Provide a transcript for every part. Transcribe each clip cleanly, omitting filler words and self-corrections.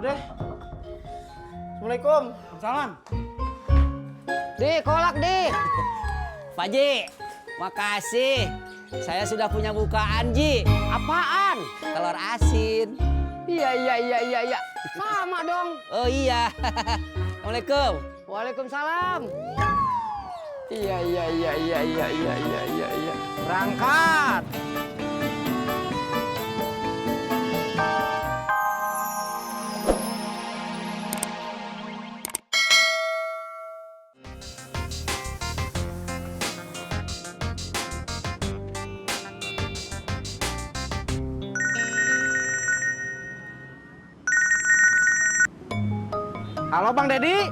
deh. Assalamualaikum. Salam. Di, kolak di. Pak Ji, makasih. Saya sudah punya bukaan, Ji. Apaan? Telur asin. Iya. Sama dong. Oh iya. Assalamualaikum. Waalaikumsalam. Iya. Berangkat. Halo Bang Dedi.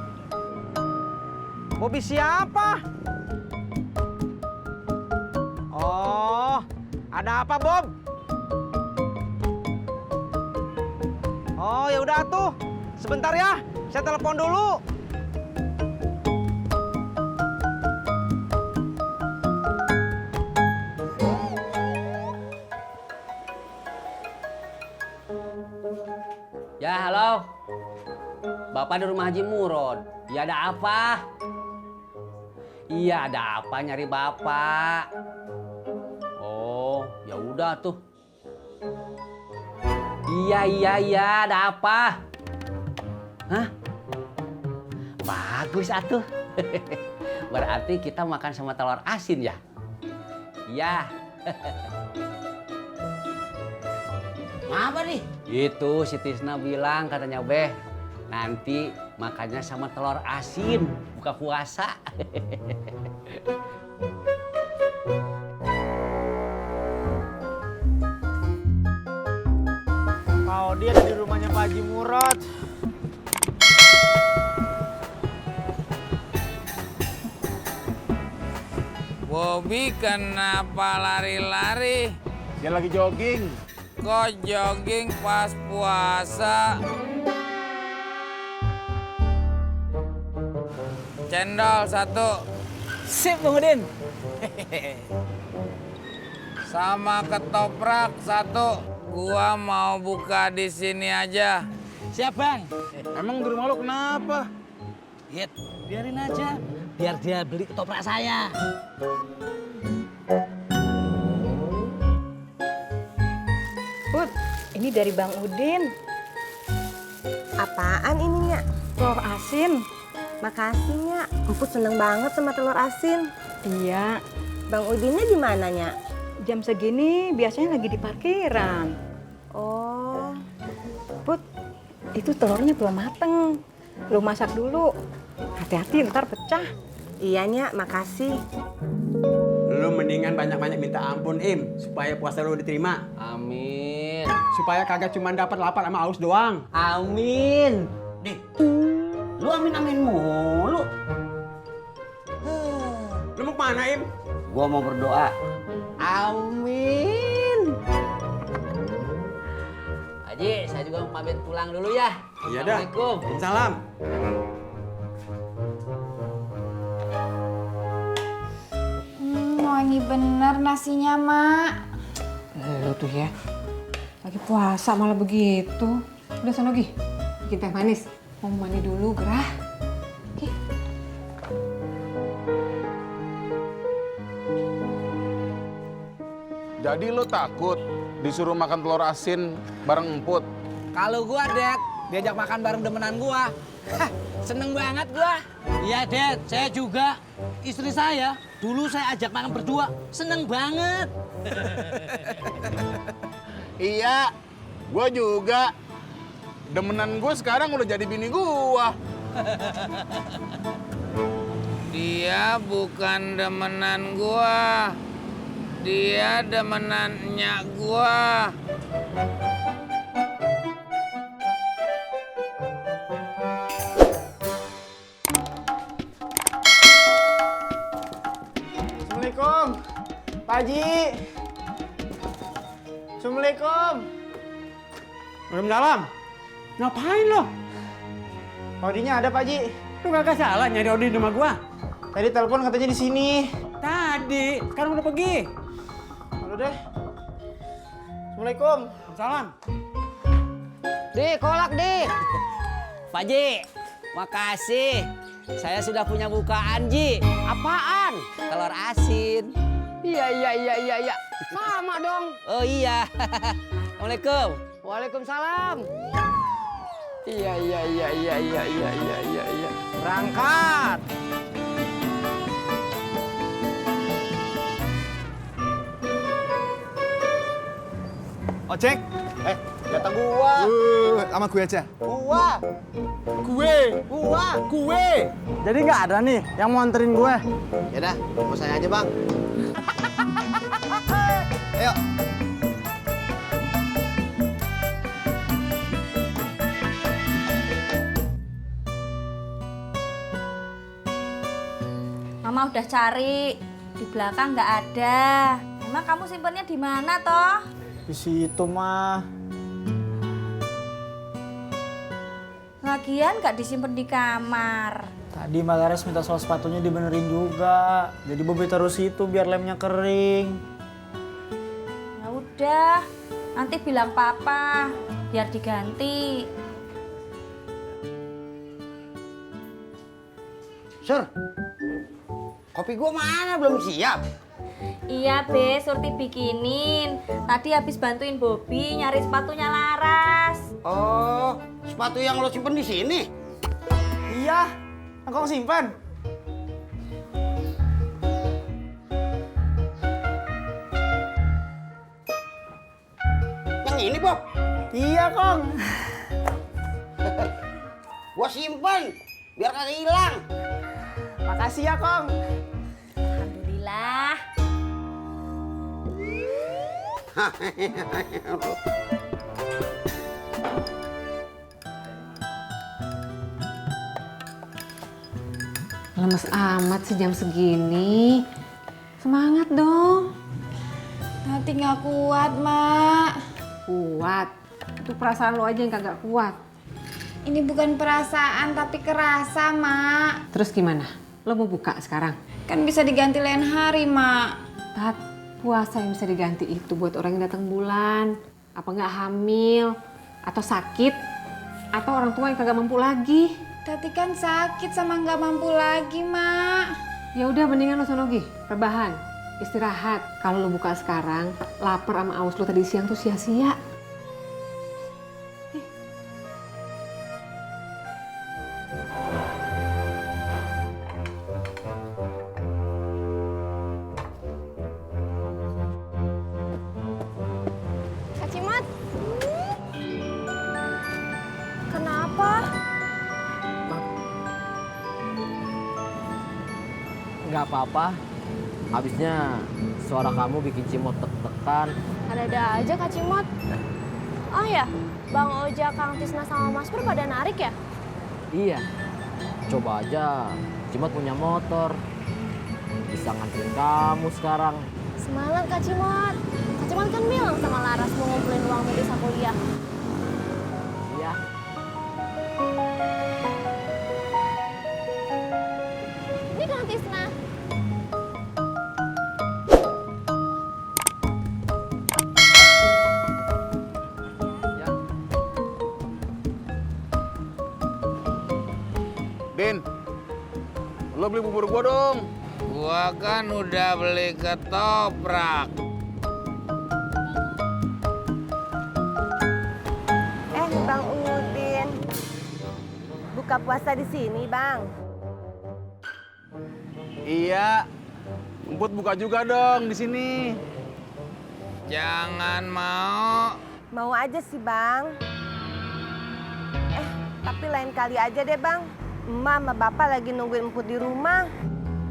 Bobby siapa? Oh, ada apa Bob? Oh ya udah tuh, sebentar ya, saya telepon dulu. Ya, halo. Bapak di rumah Haji Murod. Ya ada apa? Iya, ada apa nyari Bapak? Oh, ya udah tuh. Iya, ada apa? Hah? Bagus atuh. Berarti kita makan sama telur asin ya? Iya. Apa nih? Itu si Tisna bilang katanya Beh, nanti makannya sama telur asin buka puasa. Kalau dia ada di rumahnya Pak Haji Murod. Bobby kenapa lari-lari? Dia lagi jogging. Kok jogging pas puasa? Cendol satu. Sip, Bang Udin. Sama ketoprak satu. Gua mau buka di sini aja. Siap, Bang. Emang di rumah lo kenapa? Hit, biarin aja. Biar dia beli ketoprak saya. Put, ini dari Bang Udin. Apaan ini, Nyak? Telur asin. Makasih, Nyak. Emput seneng banget sama telur asin. Iya, Bang Udinnya di mana, Nyak? jam segini biasanya lagi di parkiran. Oh, Put, itu telurnya belum mateng. Lu masak dulu. Hati-hati ntar pecah. iya, Nyak. Makasih. Lu mendingan banyak-banyak minta ampun, Im, supaya puasa lu diterima. Amin. Supaya kagak cuma dapat lapar sama haus doang. Amin. Dik, lu amin-amin mulu. Lu mau kemana, Im? Gua mau berdoa. Amin. Haji, saya juga mau pamit pulang dulu ya. Iya dah. Assalamualaikum. Salam. Wangi bener nasinya, Mak. Lu tuh ya, lagi puasa malah begitu. Udah sana Gi, bikin teh manis. Mau mandi dulu, gerah. Oke. Jadi lo takut disuruh makan telur asin bareng emput? Kalau gua, Dad, diajak makan bareng demenan gua. Hah, seneng banget gua. Iya, Dad, saya juga. Istri saya, dulu saya ajak makan berdua. Seneng banget. Iya, gua juga. Demenan gue sekarang udah jadi bini gua. Dia bukan demenan gua. Dia demenannya gua. Assalamualaikum. Pak Haji. Assalamualaikum. Waalaikumsalam. Ngapain lo? Odinya ada Pak Haji. Lu kagak salah nyari Odi di rumah gua. Tadi telepon katanya di sini. Tadi, sekarang udah pergi. Halo deh. Assalamualaikum. Salam. Dik, kolak, Dik. Pak Ji, makasih. Saya sudah punya bukaan, Ji. Apaan? Telur asin. Iya. Sama dong. Oh iya. Assalamualaikum. Waalaikumsalam. Iya. Berangkat. Ojek. Kata gua. Sama gue aja. Gua. Gue. Jadi nggak ada nih yang mau anterin gue. Ya dah, mau saya aja, Bang. Ayo. Mama udah cari, di belakang nggak ada. Emang kamu simpennya di mana toh? Di situ mah. Lagian nggak disimpan di kamar. Tadi Mbak Laras minta soal sepatunya dibenerin juga. Jadi Bobi taruh situ biar lemnya kering. Ya udah, nanti bilang papa biar diganti. Sur, kopi gua mana? Belum siap. Iya Be, Surti bikinin. Tadi habis bantuin Bobi nyari sepatunya Laras. Oh, sepatu yang lo simpen di sini? Iya, engkau simpan. Yang ini, Bob. Iya, Kong. Gua simpen biar kagak hilang. Makasih ya, Kong. Alhamdulillah. Lemes amat sih jam segini. Semangat dong. Nanti nggak kuat, Mak. Kuat. Itu perasaan lo aja yang kagak kuat. Ini bukan perasaan tapi kerasa, Mak. Terus gimana? Lo mau buka sekarang? Kan bisa diganti lain hari, Mak. Tat, puasa yang bisa diganti itu buat orang yang datang bulan. Apa nggak hamil? Atau sakit? Atau orang tua yang kagak mampu lagi? Tati kan sakit sama nggak mampu lagi, Mak. Ya udah mendingan lo sono Gi, rebahan, istirahat. Kalau lo buka sekarang, lapar sama aus lo tadi siang tuh sia-sia. Kak Cimot. Kenapa? Nggak apa-apa. Habisnya suara kamu bikin Cimot deg-degan. Ada-ada aja Kak Cimot. Oh ya, Bang Oja, Kang Tisna sama Mas Pur pada narik ya? Iya. Coba aja Cimot punya motor. Bisa nganterin kamu sekarang. Semangat Kak Cimot. Kak Cimot kan bilang sama Laras mau ngumpulin uang bisa kuliah. Iya. Ini Kang Tisna. Ya. Din, lo beli bubur gua dong. Gua kan udah beli ketoprak. Bang Udin. Buka puasa di sini, Bang. Iya. Emput buka juga dong di sini. Jangan mau. Mau aja sih, Bang. Tapi lain kali aja deh, Bang. Emak sama Bapak lagi nungguin emput di rumah.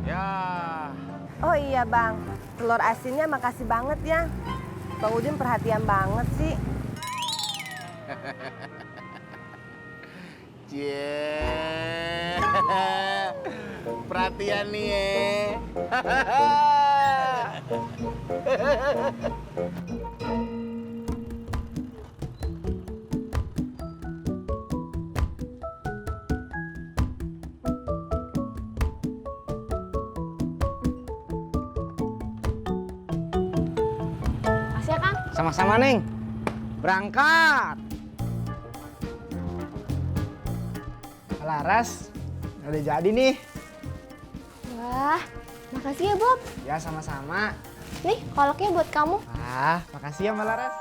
Ya. Oh iya, Bang. Telur asinnya makasih banget ya. Bang Udin perhatian banget sih. Cie. Perhatian nih ya. Makasih ya, Kang. Sama-sama, Neng. Berangkat. Laras, udah jadi nih. Wah, makasih ya Bob. Ya sama-sama. Nih, kolaknya buat kamu. Makasih ya Mbak Laras.